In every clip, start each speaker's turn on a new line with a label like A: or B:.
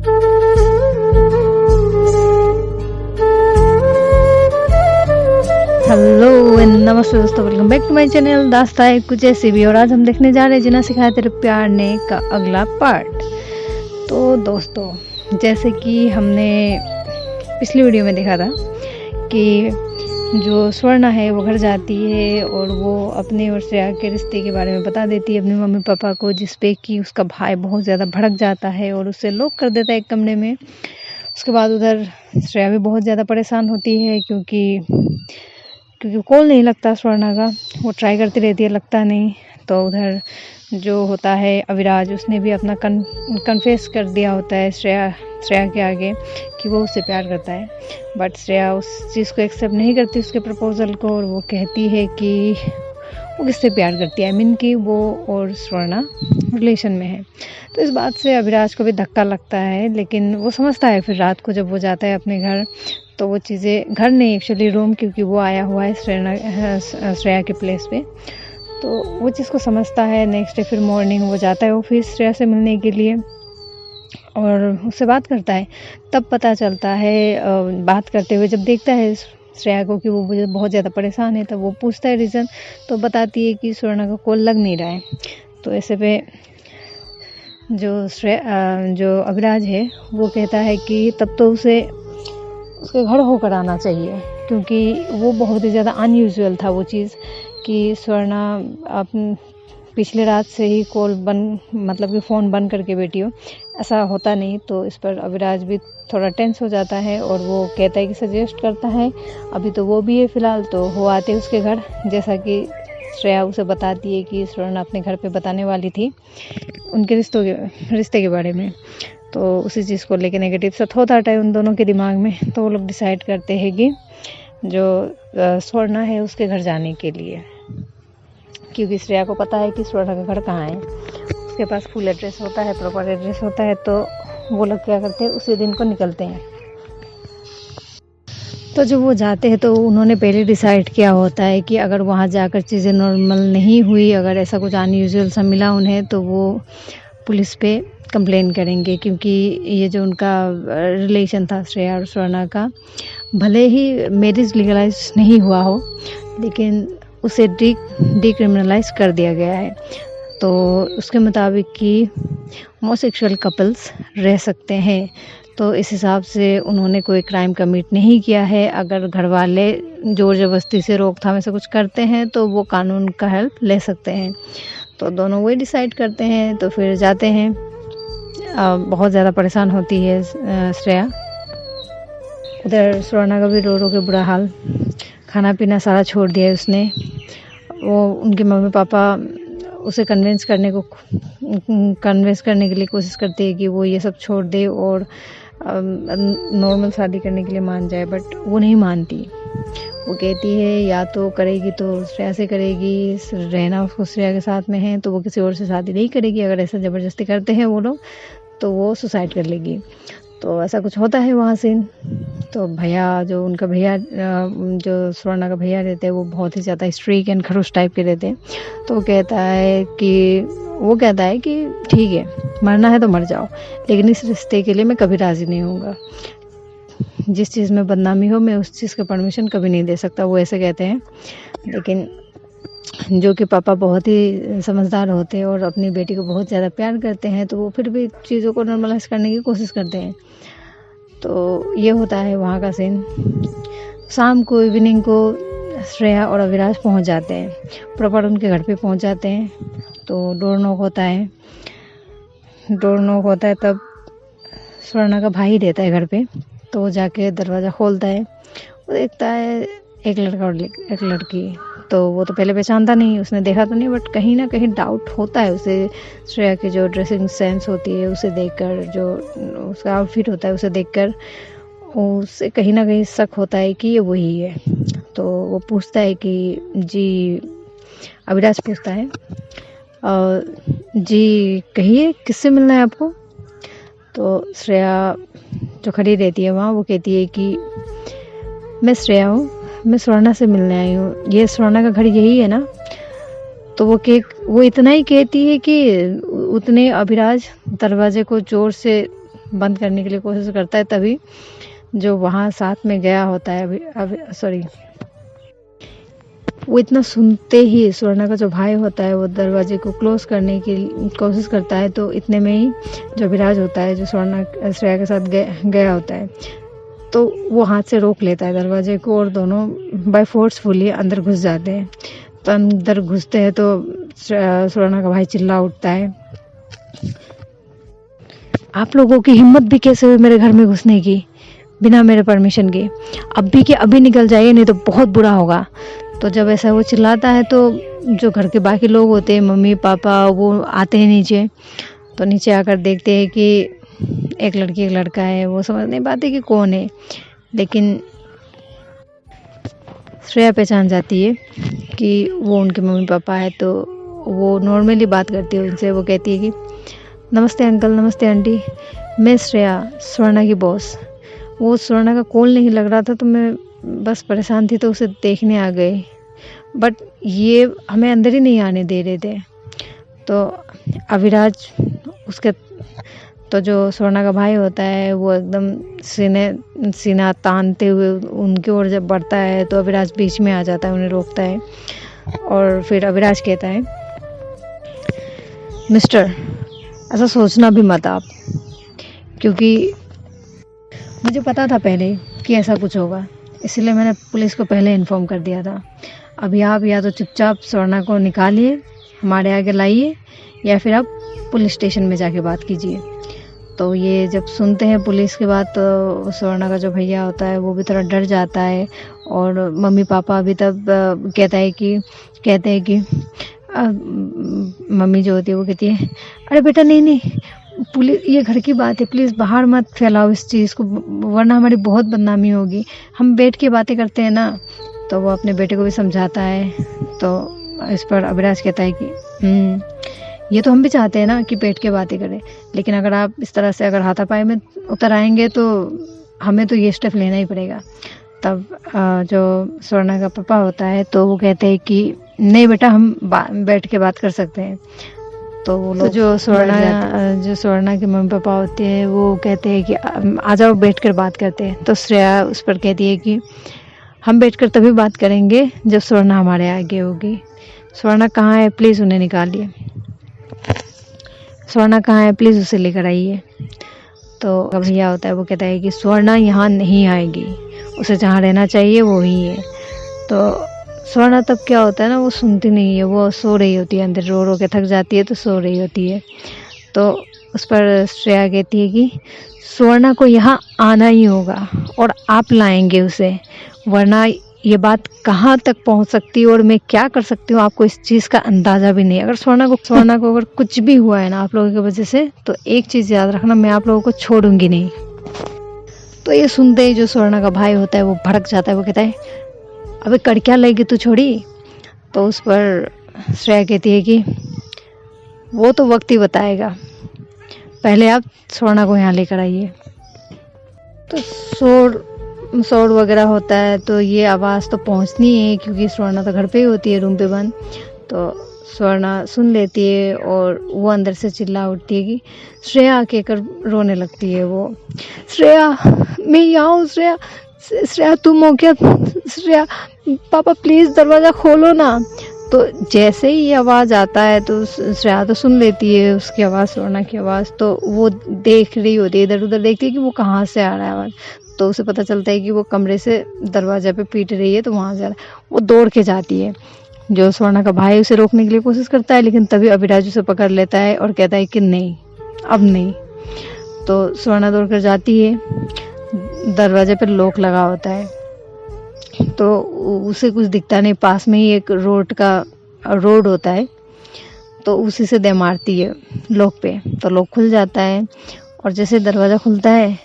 A: Hello and नमस्ते दोस्तों, welcome back to my channel दास्ता है कुछ ऐसी भी। और आज हम देखने जा रहे हैं जिन्हें सिखाया तेरे प्यार ने का अगला पार्ट। तो दोस्तों, जैसे कि हमने पिछली वीडियो में देखा था कि जो स्वर्णा है वो घर जाती है और वो अपने और श्रेया के रिश्ते के बारे में बता देती है अपने मम्मी पापा को, जिसपे कि उसका भाई बहुत ज़्यादा भड़क जाता है और उसे लॉक कर देता है एक कमरे में। उसके बाद उधर श्रेया भी बहुत ज़्यादा परेशान होती है क्योंकि कॉल नहीं लगता स्वर्णा का। वो ट्राई करती रहती है, लगता नहीं। तो उधर जो होता है अविराज, उसने भी अपना कन्फेस कर दिया होता है श्रेया के आगे कि वो उससे प्यार करता है। बट श्रेया उस चीज़ को एक्सेप्ट नहीं करती, उसके प्रपोजल को, और वो कहती है कि वो किससे प्यार करती है, आई मीन कि वो और स्वर्णा रिलेशन में है। तो इस बात से अविराज को भी धक्का लगता है, लेकिन वो समझता है फिर रात को जब वो जाता है अपने घर, तो वो चीज़ें, घर नहीं एक्चुअली रूम, क्योंकि वो आया हुआ है श्रेया के प्लेस पे, तो वो चीज़ को समझता है। नेक्स्ट डे फिर मॉर्निंग वो जाता है ऑफिस श्रेया से मिलने के लिए और उससे बात करता है। तब पता चलता है, बात करते हुए जब देखता है श्रेया को कि वो बहुत ज़्यादा परेशान है, तब वो पूछता है रीज़न, तो बताती है कि स्वर्णा का कॉल लग नहीं रहा है। तो ऐसे पे जो अविराज है वो कहता है कि तब तो उसे उसके घर होकर आना चाहिए, क्योंकि वो बहुत ही ज़्यादा अनयूजुअल था वो चीज़ कि स्वर्णा पिछले रात से ही कॉल बंद, मतलब कि फ़ोन बंद करके बैठी हो, ऐसा होता नहीं। तो इस पर अविराज भी थोड़ा टेंस हो जाता है और वो कहता है कि सजेस्ट करता है, अभी तो वो भी है फ़िलहाल, तो वो आते उसके घर, जैसा कि श्रेया उसे बताती है कि स्वर्णा अपने घर पे बताने वाली थी उनके रिश्ते के बारे में। तो उसी चीज़ को लेके नेगेटिव सा थॉट आता है उन दोनों के दिमाग में। तो वो लोग डिसाइड करते हैं कि जो स्वर्णा है उसके घर जाने के लिए, क्योंकि श्रेया को पता है कि स्वर्णा का घर कहाँ है, उसके पास फुल एड्रेस होता है, प्रॉपर एड्रेस होता है। तो वो लोग क्या करते हैं, उसी दिन को निकलते हैं। तो जब वो जाते हैं तो उन्होंने पहले डिसाइड किया होता है कि अगर वहाँ जाकर चीज़ें नॉर्मल नहीं हुई, अगर ऐसा कुछ अनयूजुअल सा मिला उन्हें, तो वो पुलिस पे कंप्लेन करेंगे, क्योंकि ये जो उनका रिलेशन था श्रेया और स्वर्णा का, भले ही मैरिज लीगलाइज नहीं हुआ हो, लेकिन उसे डिक्रिमिनलाइज कर दिया गया है। तो उसके मुताबिक कि होमोसेक्सुअल कपल्स रह सकते हैं। तो इस हिसाब से उन्होंने कोई क्राइम कमिट नहीं किया है। अगर घर वाले जोर ज़बरदस्ती से रोकथाम ऐसा कुछ करते हैं तो वो कानून का हेल्प ले सकते हैं। तो दोनों वही डिसाइड करते हैं। तो फिर जाते हैं। बहुत ज़्यादा परेशान होती है श्रेया। उधर स्वर्णा का भी रो रो के बुरा हाल, खाना पीना सारा छोड़ दिया है उसने। वो उनके मम्मी पापा उसे कन्विंस करने के लिए कोशिश करते हैं कि वो ये सब छोड़ दे और नॉर्मल शादी करने के लिए मान जाए, बट वो नहीं मानती। वो कहती है या तो करेगी तो श्रेया से करेगी, रहना उसको श्रेया के साथ में है, तो वो किसी और से शादी नहीं करेगी। अगर ऐसा ज़बरदस्ती करते हैं वो लोग तो वो सुसाइड कर लेगी। तो ऐसा कुछ होता है वहाँ से। तो भैया, जो उनका भैया, जो स्वर्णा का भैया रहते हैं, वो बहुत ही ज़्यादा स्ट्रिक्ट एंड खड़ूस टाइप के रहते हैं। तो वो कहता है कि ठीक है, मरना है तो मर जाओ, लेकिन इस रिश्ते के लिए मैं कभी राज़ी नहीं होऊंगा। जिस चीज़ में बदनामी हो, मैं उस चीज़ का परमिशन कभी नहीं दे सकता, वो ऐसे कहते हैं। लेकिन जो कि पापा बहुत ही समझदार होते हैं और अपनी बेटी को बहुत ज़्यादा प्यार करते हैं, तो वो फिर भी चीज़ों को नॉर्मलाइज करने की कोशिश करते हैं। तो ये होता है वहाँ का सीन। शाम को, इवनिंग को श्रेया और अविराज पहुँच जाते हैं, प्रॉपर उनके घर पे पहुँच जाते हैं। तो डोर नॉक होता है। तब स्वर्णा का भाई रहता है घर पे। तो वो जाके दरवाज़ा खोलता है। वो देखता है एक लड़का और एक लड़की। तो वो तो पहले पहचानता नहीं, उसने देखा तो नहीं, बट कहीं ना कहीं डाउट होता है उसे। श्रेया की जो ड्रेसिंग सेंस होती है उसे देखकर, जो उसका आउटफिट होता है उसे देखकर, उससे कहीं ना कहीं शक होता है कि ये वही है। तो वो पूछता है कि जी, अविराज पूछता है, जी कहिए किससे मिलना है आपको। तो श्रेया जो खड़ी रहती है वहाँ, वो कहती है कि मैं श्रेया हूँ, मैं स्वर्णा से मिलने आई हूँ, ये स्वर्णा का घर यही है ना। तो वो इतना ही कहती है कि उतने अभिराज दरवाजे को जोर से बंद करने के लिए कोशिश करता है, तभी जो वहाँ साथ में गया होता है अभी सॉरी, वो इतना सुनते ही स्वर्णा का जो भाई होता है वो दरवाजे को क्लोज करने की कोशिश करता है। तो इतने में ही जो अभिराज होता है, जो स्वर्णा श्रेया के साथ गया होता है, तो वो हाथ से रोक लेता है दरवाजे को और दोनों बाय फोर्सफुली अंदर घुस जाते हैं। तो अंदर घुसते हैं तो स्वर्णा का भाई चिल्ला उठता है, आप लोगों की हिम्मत भी कैसे हुई मेरे घर में घुसने की बिना मेरे परमिशन के, अभी के अभी निकल जाइए नहीं तो बहुत बुरा होगा। तो जब ऐसा वो चिल्लाता है तो जो घर के बाकी लोग होते हैं, मम्मी पापा, वो आते हैं नीचे। तो नीचे आकर देखते हैं कि एक लड़की एक लड़का है। वो समझ नहीं पाते कि कौन है, लेकिन श्रेया पहचान जाती है कि वो उनके मम्मी पापा है। तो वो नॉर्मली बात करती है उनसे। वो कहती है कि नमस्ते अंकल, नमस्ते आंटी, मैं श्रेया, स्वर्णा की बॉस। वो स्वर्णा का कॉल नहीं लग रहा था तो मैं बस परेशान थी तो उसे देखने आ गए, बट ये हमें अंदर ही नहीं आने दे रहे थे। तो अविराज उसके, तो जो स्वर्णा का भाई होता है वो एकदम सीना तानते हुए उनकी ओर जब बढ़ता है तो अविराज बीच में आ जाता है, उन्हें रोकता है। और फिर अविराज कहता है, मिस्टर, ऐसा सोचना भी मत आप, क्योंकि मुझे पता था पहले कि ऐसा कुछ होगा, इसलिए मैंने पुलिस को पहले इन्फॉर्म कर दिया था। अभी आप या तो चुपचाप स्वर्णा को निकालिए, हमारे आगे लाइए, या फिर आप पुलिस स्टेशन में जाके बात कीजिए। तो ये जब सुनते हैं पुलिस की बात तो स्वर्णा का जो भैया होता है वो भी थोड़ा डर जाता है। और मम्मी पापा भी तब कहते हैं कि मम्मी जो होती है वो कहती है, अरे बेटा नहीं नहीं, पुलिस, ये घर की बात है, प्लीज़ बाहर मत फैलाओ इस चीज़ को, वरना हमारी बहुत बदनामी होगी, हम बैठ के बातें करते हैं ना। तो वो अपने बेटे को भी समझाता है। तो इस पर अभिराज कहता है कि ये तो हम भी चाहते हैं ना कि बैठ के बातें करें, लेकिन अगर आप इस तरह से अगर हाथापाई में उतर आएंगे तो हमें तो ये स्टेप लेना ही पड़ेगा। तब जो स्वर्णा का पापा होता है तो वो कहते हैं कि नहीं बेटा, हम बैठ के बात कर सकते हैं। तो वो लोग जो स्वर्णा के मम्मी पापा होते हैं वो कहते हैं कि आ जाओ बैठ कर बात करते हैं। तो श्रेया उस पर कहती है कि हम बैठकर तभी बात करेंगे जब स्वर्णा हमारे आगे होगी। स्वर्णा कहाँ है, प्लीज़ उन्हें निकालिए, स्वर्णा कहाँ है, प्लीज़ उसे लेकर आइए। तो भैया होता है वो कहता है कि स्वर्णा यहाँ नहीं आएगी, उसे जहाँ रहना चाहिए वो ही है। तो स्वर्णा तब क्या होता है ना, वो सुनती नहीं है, वो सो रही होती है, अंदर रो रो के थक जाती है तो सो रही होती है। तो उस पर श्रेया कहती है कि स्वर्णा को यहाँ आना ही होगा और आप लाएंगे उसे, वरना ये बात कहाँ तक पहुँच सकती है और मैं क्या कर सकती हूँ आपको इस चीज़ का अंदाज़ा भी नहीं। अगर स्वर्णा को अगर कुछ भी हुआ है ना आप लोगों की वजह से, तो एक चीज़ याद रखना, मैं आप लोगों को छोड़ूंगी नहीं। तो ये सुनते ही जो स्वर्णा का भाई होता है वो भड़क जाता है। वो कहता है, अबे कर क्या लेगी तू, छोड़ी। तो उस पर श्रेया कहती है कि वो तो वक्त ही बताएगा, पहले आप स्वर्णा को यहाँ लेकर आइए। तो शोर वगैरह होता है तो ये आवाज़ तो पहुँचनी है, क्योंकि स्वर्णा तो घर पे ही होती है, रूम पे बंद। तो स्वर्णा सुन लेती है और वो अंदर से चिल्ला उठती है कि श्रेया आके कर रोने लगती है। वो, श्रेया मैं यहाँ हूँ, श्रेया तुम हो क्या, श्रेया पापा प्लीज़ दरवाज़ा खोलो ना। तो जैसे ही ये आवाज़ आता है तो श्रेया तो सुन लेती है उसकी आवाज़, स्वर्णा की आवाज़। तो वो देख रही होती है, इधर उधर देखती है कि वो कहाँ से आ रहा है आवाज़। तो उसे पता चलता है कि वो कमरे से दरवाज़ा पे पीट रही है, तो वहाँ से वो दौड़ के जाती है। जो स्वर्णा का भाई उसे रोकने के लिए कोशिश करता है, लेकिन तभी अभिराज उसे पकड़ लेता है और कहता है कि नहीं, अब नहीं। तो स्वर्णा दौड़ कर जाती है, दरवाजे पर लॉक लगा होता है तो उसे कुछ दिखता नहीं। पास में ही एक रोड होता है, तो उसी से दे मारती है लॉक पे, तो लॉक खुल जाता है। और जैसे दरवाज़ा खुलता है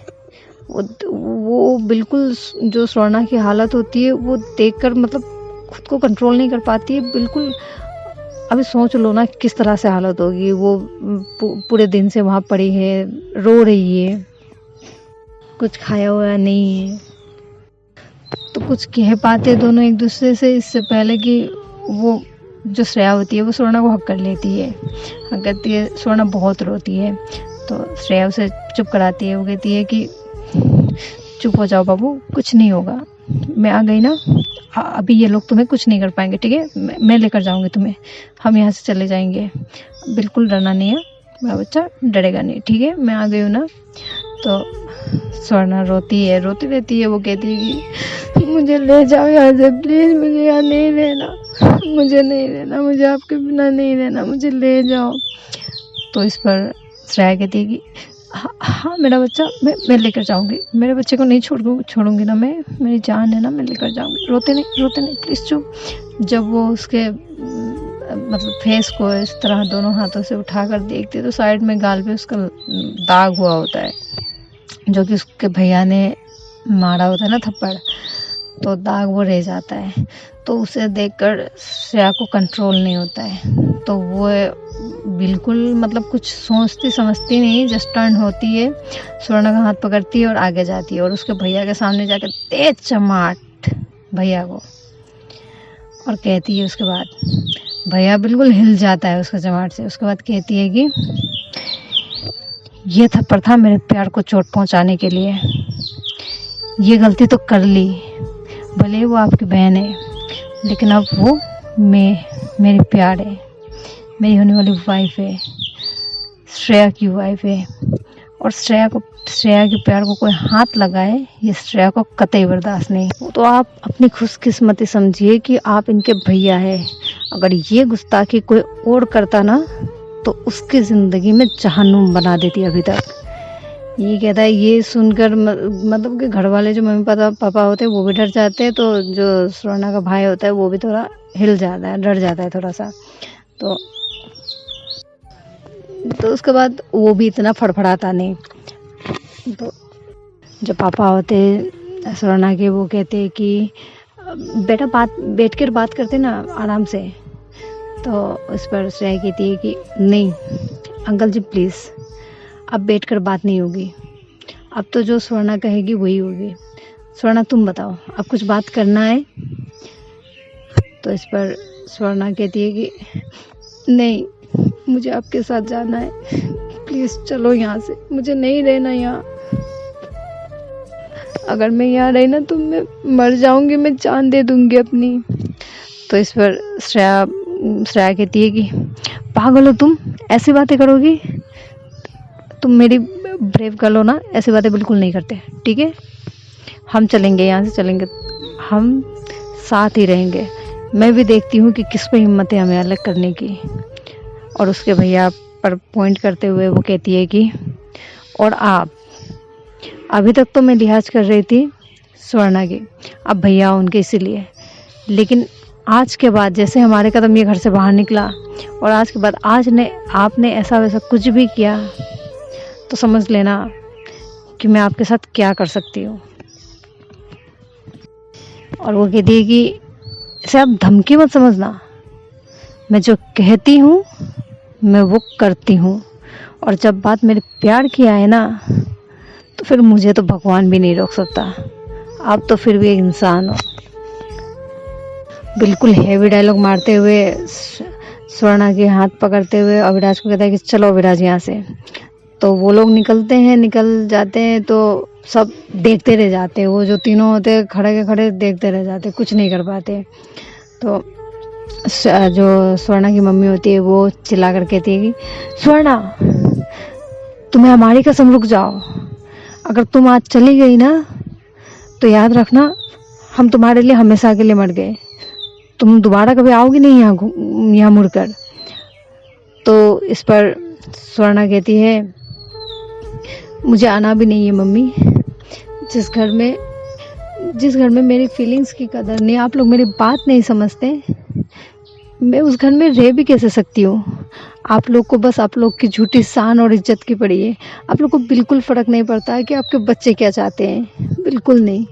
A: वो बिल्कुल जो स्वर्णा की हालत होती है वो देखकर मतलब खुद को कंट्रोल नहीं कर पाती है बिल्कुल। अभी सोच लो ना किस तरह से हालत होगी। वो पूरे दिन से वहाँ पड़ी है, रो रही है, कुछ खाया हुआ नहीं है, तो कुछ कह पाते दोनों एक दूसरे से इससे पहले कि वो जो श्रेया होती है वो स्वर्णा को हक कर लेती है, हक करती है। स्वर्णा बहुत रोती है। तो श्रेया उसे चुप कराती है। वो कहती है कि चुप हो जाओ बाबू, कुछ नहीं होगा, मैं आ गई ना, अभी ये लोग तुम्हें कुछ नहीं कर पाएंगे, ठीक है, मैं लेकर जाऊंगी तुम्हें, हम यहाँ से चले जाएंगे, बिल्कुल डरना नहीं है, मेरा बच्चा डरेगा नहीं, ठीक है, मैं आ गई हूँ ना। तो स्वर्णा रोती है, रोती रहती है। वो कहती है कि मुझे ले जाओ यहाँ से प्लीज़, मुझे यहाँ नहीं रहना, मुझे नहीं रहना, मुझे आपके बिना नहीं रहना, मुझे ले जाओ। तो इस पर श्रेया कहती है कि हाँ मेरा बच्चा, मैं लेकर जाऊंगी, मेरे बच्चे को नहीं छोड़ूंगी ना मैं, मेरी जान है ना, मैं लेकर जाऊंगी, रोते नहीं प्लीज़ चुप। जब वो उसके मतलब फेस को इस तरह दोनों हाथों से उठाकर देखती है तो साइड में गाल पे उसका दाग हुआ होता है, जो कि उसके भैया ने मारा होता है ना थप्पड़, तो दाग वो रह जाता है। तो उसे देखकर श्रेया को कंट्रोल नहीं होता है, तो वो बिल्कुल मतलब कुछ सोचती समझती नहीं, जस्ट टर्न होती है, स्वर्णा का हाथ पकड़ती है और आगे जाती है और उसके भैया के सामने जाकर तेज चमाट भैया को, और कहती है उसके बाद, भैया बिल्कुल हिल जाता है उसके चमाट से। उसके बाद कहती है कि ये थप्पड़ था मेरे प्यार को चोट पहुंचाने के लिए, ये गलती तो कर ली, भले ही वो आपकी बहन है, लेकिन अब वो मेरी प्यार है, मेरी होने वाली वाइफ है, श्रेया की वाइफ है, और श्रेया के प्यार को कोई हाथ लगाए ये श्रेया को कतई बर्दाश्त नहीं। तो आप अपनी खुशकिस्मती समझिए कि आप इनके भैया है, अगर ये गुस्ताखी कोई और करता ना तो उसकी ज़िंदगी में जहन्नुम बना देती अभी तक। ये कहता है, ये सुनकर मतलब कि घर वाले जो मम्मी पापा होते हैं वो भी डर जाते हैं, तो जो स्वर्णा का भाई होता है वो भी थोड़ा हिल जाता है, डर जाता है थोड़ा सा। तो उसके बाद वो भी इतना फड़फड़ाता नहीं। तो जो पापा होते स्वर्णा के, वो कहते हैं कि बेटा बैठ कर बात करते ना आराम से। तो उस पर श्रेया कहती है कि नहीं अंकल जी प्लीज़, अब बैठकर बात नहीं होगी, अब तो जो स्वर्णा कहेगी वही होगी। स्वर्णा तुम बताओ, अब कुछ बात करना है? तो इस पर स्वर्णा कहती है कि नहीं, मुझे आपके साथ जाना है, प्लीज़ चलो यहाँ से, मुझे नहीं रहना यहाँ, अगर मैं यहाँ रही ना तो मैं मर जाऊंगी, मैं जान दे दूंगी अपनी। तो इस पर श्रेया कहती है कि पागल हो तुम, ऐसी बातें करोगी? तुम मेरी ब्रेव गर्ल हो ना, ऐसी बातें बिल्कुल नहीं करते, ठीक है, हम चलेंगे यहाँ से, चलेंगे, हम साथ ही रहेंगे, मैं भी देखती हूँ कि किस पे हिम्मत है हमें अलग करने की। और उसके भैया पर पॉइंट करते हुए वो कहती है कि और आप, अभी तक तो मैं लिहाज कर रही थी स्वर्णा की, अब भैया उनके इसीलिए, लेकिन आज के बाद जैसे हमारे कदम ये घर से बाहर निकला और आज के बाद आपने ऐसा वैसा कुछ भी किया तो समझ लेना कि मैं आपके साथ क्या कर सकती हूँ। और वो कहती है कि इसे आप धमकी मत समझना, मैं जो कहती हूँ मैं वो करती हूँ, और जब बात मेरे प्यार की आए ना तो फिर मुझे तो भगवान भी नहीं रोक सकता, आप तो फिर भी एक इंसान हो। बिल्कुल हैवी डायलॉग मारते हुए स्वर्णा के हाथ पकड़ते हुए अविराज को कहता है कि चलो अविराज यहाँ से। तो वो लोग निकल जाते हैं, तो सब देखते रह जाते हैं, वो जो तीनों होते हैं खड़े के खड़े देखते रह जाते, कुछ नहीं कर पाते। तो जो स्वर्णा की मम्मी होती है वो चिल्ला कर कहती है कि स्वर्णा तुम्हें हमारी कसम, रुक जाओ, अगर तुम आज चली गई ना तो याद रखना हम तुम्हारे लिए हमेशा के लिए मर गए, तुम दोबारा कभी आओगी नहीं यहाँ मुड़कर। तो इस पर स्वर्णा कहती है मुझे आना भी नहीं है मम्मी, जिस घर में मेरी फीलिंग्स की कदर नहीं, आप लोग मेरी बात नहीं समझते, मैं उस घर में रह भी कैसे सकती हूँ। आप लोग को बस आप लोग की झूठी शान और इज्जत की पड़ी है, आप लोग को बिल्कुल फ़र्क नहीं पड़ता है कि आपके बच्चे क्या चाहते हैं, बिल्कुल नहीं।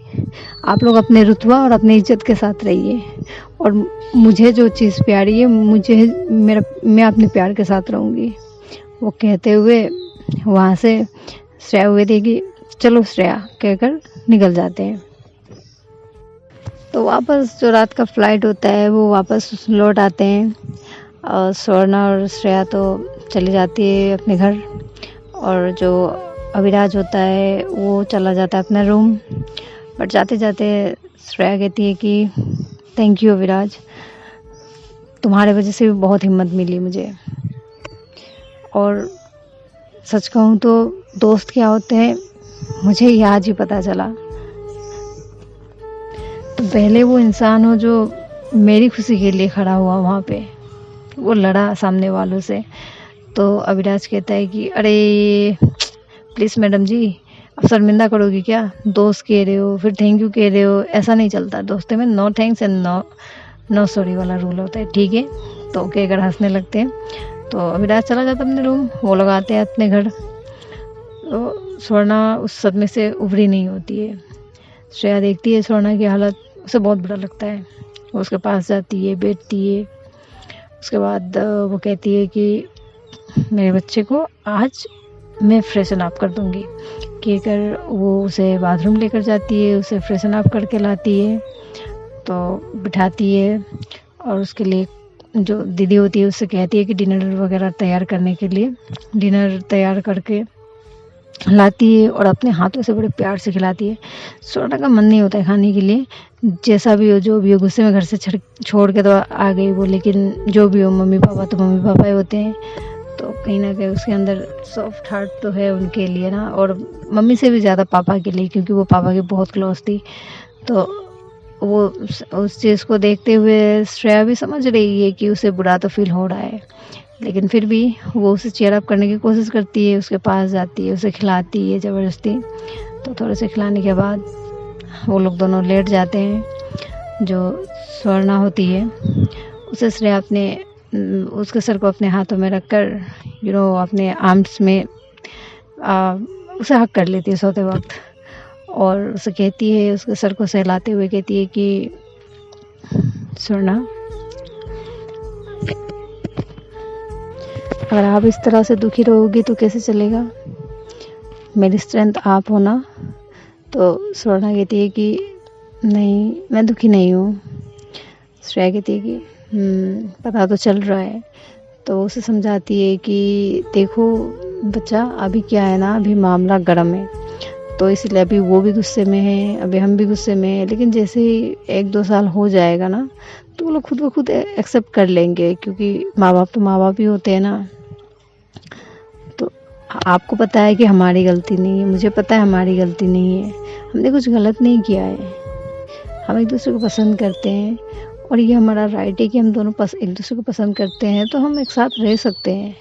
A: आप लोग अपने रुतबा और अपनी इज्जत के साथ रहिए, और मुझे जो चीज़ प्यारी है मैं अपने प्यार के साथ रहूँगी। वो कहते हुए वहाँ से श्रेया हुए थे कि चलो श्रेया कहकर निकल जाते हैं। तो वापस जो रात का फ्लाइट होता है वो वापस लौट आते हैं, और स्वर्णा और श्रेया तो चली जाती है अपने घर, और जो अविराज होता है वो चला जाता है अपना रूम। बट जाते जाते श्रेया कहती है कि थैंक यू अविराज, तुम्हारे वजह से भी बहुत हिम्मत मिली मुझे। और सच कहूँ तो दोस्त क्या होते हैं मुझे ही आज ही पता चला। तो पहले वो इंसान हो जो मेरी खुशी के लिए खड़ा हुआ वहाँ पे, वो लड़ा सामने वालों से। तो अविराज कहता है कि अरे प्लीज़ मैडम जी, अब शर्मिंदा करोगी क्या? दोस्त कह रहे हो फिर थैंक यू कह रहे हो, ऐसा नहीं चलता दोस्ती में। No thanks and no sorry वाला रूल होता है, ठीक है? तो कहकर हंसने लगते हैं। तो अविराज चला जाता अपने रूम, वो लोग आते हैं अपने घर। तो स्वर्णा उस सदमे से उभरी नहीं होती है। श्रेया देखती है स्वर्णा की हालत, उसे बहुत बुरा लगता है। वो उसके पास जाती है, बैठती है। उसके बाद वो कहती है कि मेरे बच्चे को आज मैं फ्रेशन अप कर दूंगी। कहकर वो उसे बाथरूम लेकर जाती है, उसे फ्रेशन अप करके लाती है, तो बिठाती है और उसके लिए जो दीदी होती है उससे कहती है कि डिनर वगैरह तैयार करने के लिए। डिनर तैयार करके लाती है और अपने हाथों से बड़े प्यार से खिलाती है। स्वर्णा का मन नहीं होता है खाने के लिए, जैसा भी हो जो भी हो, गुस्से में घर से छोड़ के तो आ गई वो, लेकिन जो भी हो मम्मी पापा तो मम्मी पापा ही होते हैं। तो कहीं ना कहीं उसके अंदर सॉफ्ट हार्ट तो है उनके लिए ना, और मम्मी से भी ज़्यादा पापा के लिए, क्योंकि वो पापा की बहुत क्लोज थी। तो वो उस चीज़ को देखते हुए श्रेया भी समझ रही है कि उसे बुरा तो फील हो रहा है, लेकिन फिर भी वो उसे चीयर अप करने की कोशिश करती है, उसके पास जाती है, उसे खिलाती है ज़बरदस्ती। तो थोड़े से खिलाने के बाद वो लोग दोनों लेट जाते हैं। जो स्वर्णा होती है उसे श्रेया अपने उसके सर को अपने हाथों में रखकर अपने आर्म्स में उसे हक कर लेती है सोते वक्त, और उसे कहती है, उसके सर को सहलाते हुए कहती है कि स्वर्णा, अगर आप इस तरह से दुखी रहोगी तो कैसे चलेगा? मेरी स्ट्रेंथ आप हो ना। तो स्वर्णा कहती है कि नहीं, मैं दुखी नहीं हूँ। श्रेया कहती है कि पता तो चल रहा है। तो उसे समझाती है कि देखो बच्चा, अभी क्या है ना, अभी मामला गर्म है, तो इसलिए अभी वो भी गुस्से में है, अभी हम भी गुस्से में हैं, लेकिन जैसे ही 1-2 साल हो जाएगा ना, तो वो लोग खुद ब खुद एक्सेप्ट कर लेंगे, क्योंकि माँ बाप तो माँ बाप ही होते हैं ना। तो आपको पता है कि हमारी गलती नहीं है, मुझे पता है हमारी गलती नहीं है, हमने कुछ गलत नहीं किया है। हम एक दूसरे को पसंद करते हैं और ये हमारा राइट है कि हम दोनों एक दूसरे को पसंद करते हैं, तो हम एक साथ रह सकते हैं।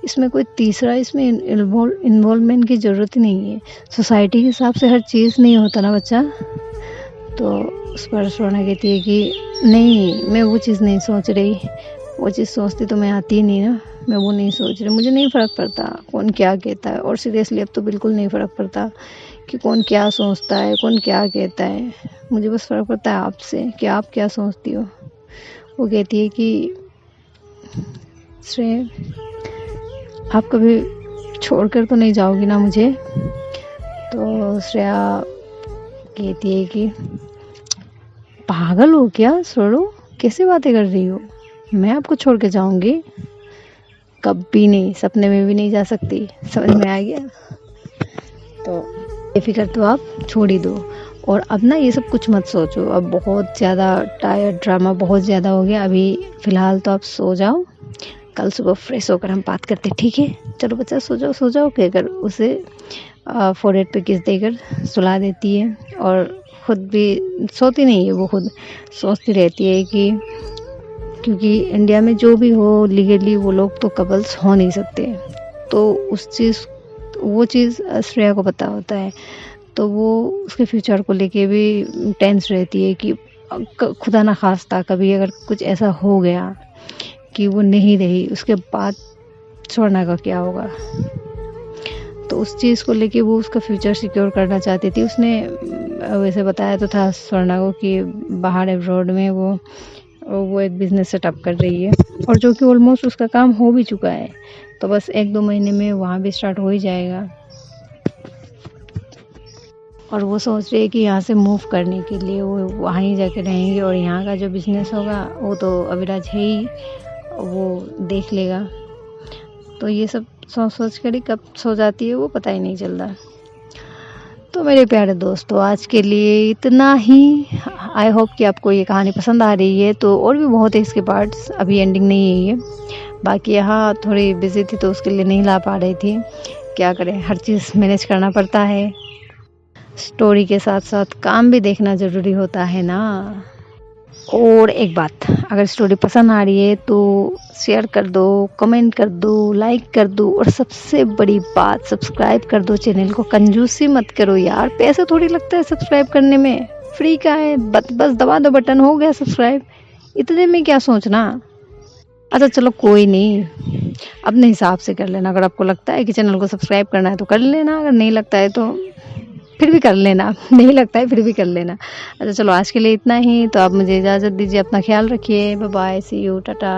A: इसमें कोई तीसरा इन्वॉल्वमेंट की ज़रूरत ही नहीं है। सोसाइटी के हिसाब से हर चीज़ नहीं होता ना बच्चा। तो उस पर स्वर्णा कहती है कि नहीं, मैं वो चीज़ नहीं सोच रही, वो चीज़ सोचती तो मैं आती ही नहीं ना, मैं वो नहीं सोच रही। मुझे नहीं फ़र्क पड़ता कौन क्या कहता है, और सीरियसली अब तो बिल्कुल नहीं फ़र्क पड़ता कि कौन क्या सोचता है, कौन क्या कहता है। मुझे बस फ़र्क पड़ता है आपसे कि आप क्या सोचती हो। वो कहती है कि श्रेय, आप कभी छोड़कर तो नहीं जाओगी ना मुझे? तो श्रेया कहती है कि पागल हो क्या छोड़ो, कैसे बातें कर रही हो? मैं आपको छोड़ के जाऊंगी? कभी नहीं, सपने में भी नहीं जा सकती। समझ में आ गया? तो बेफिक्र तो आप छोड़ ही दो, और अब ना ये सब कुछ मत सोचो। अब बहुत ज़्यादा टायर्ड, ड्रामा बहुत ज़्यादा हो गया, अभी फ़िलहाल तो आप सो जाओ, कल सुबह फ्रेश होकर हम बात करते, ठीक है? चलो बच्चा सो जाओ कहकर उसे फोरहेड पे किस देकर सुला देती है, और खुद भी सोती नहीं है, वो खुद सोचती रहती है कि क्योंकि इंडिया में जो भी हो लीगली वो लोग तो कपल्स हो नहीं सकते, तो वो चीज़ श्रेया को पता होता है। तो वो उसके फ्यूचर को लेके भी टेंस रहती है कि खुदा ना खास्ता कभी अगर कुछ ऐसा हो गया कि वो नहीं रही, उसके बाद स्वर्णा का क्या होगा। तो उस चीज़ को लेके वो उसका फ्यूचर सिक्योर करना चाहती थी। उसने वैसे बताया तो था स्वर्णा को कि बाहर अब्रॉड में वो एक बिज़नेस सेटअप कर रही है, और जो कि ऑलमोस्ट उसका काम हो भी चुका है, तो बस 1-2 महीने में वहाँ भी स्टार्ट हो ही जाएगा। और वो सोच रही है कि यहाँ से मूव करने के लिए वो वहाँ ही जाके रहेंगे, और यहाँ का जो बिज़नेस होगा वो तो अविराज है ही, वो देख लेगा। तो ये सब सोच सोच कर ही कब सो जाती है वो पता ही नहीं चलता। तो मेरे प्यारे दोस्तों, आज के लिए इतना ही। आई होप कि आपको ये कहानी पसंद आ रही है। तो और भी बहुत है इसके पार्ट्स, अभी एंडिंग नहीं है ये। बाकी यहाँ थोड़ी बिजी थी तो उसके लिए नहीं ला पा रही थी। क्या करें, हर चीज़ मैनेज करना पड़ता है। स्टोरी के साथ साथ काम भी देखना ज़रूरी होता है ना। और एक बात, अगर स्टोरी पसंद आ रही है तो शेयर कर दो, कमेंट कर दो, लाइक कर दो, और सबसे बड़ी बात सब्सक्राइब कर दो चैनल को। कंजूसी मत करो यार, पैसे थोड़ी लगता है सब्सक्राइब करने में, फ्री का है। बस दबा दो बटन, हो गया सब्सक्राइब। इतने में क्या सोचना। अच्छा चलो कोई नहीं, अपने हिसाब से कर लेना। अगर आपको लगता है कि चैनल को सब्सक्राइब करना है तो कर लेना, अगर नहीं लगता है तो फिर भी कर लेना। नहीं लगता है फिर भी कर लेना। अच्छा चलो आज के लिए इतना ही। तो आप मुझे इजाज़त दीजिए, अपना ख्याल रखिए। Bye bye, see you, Tata.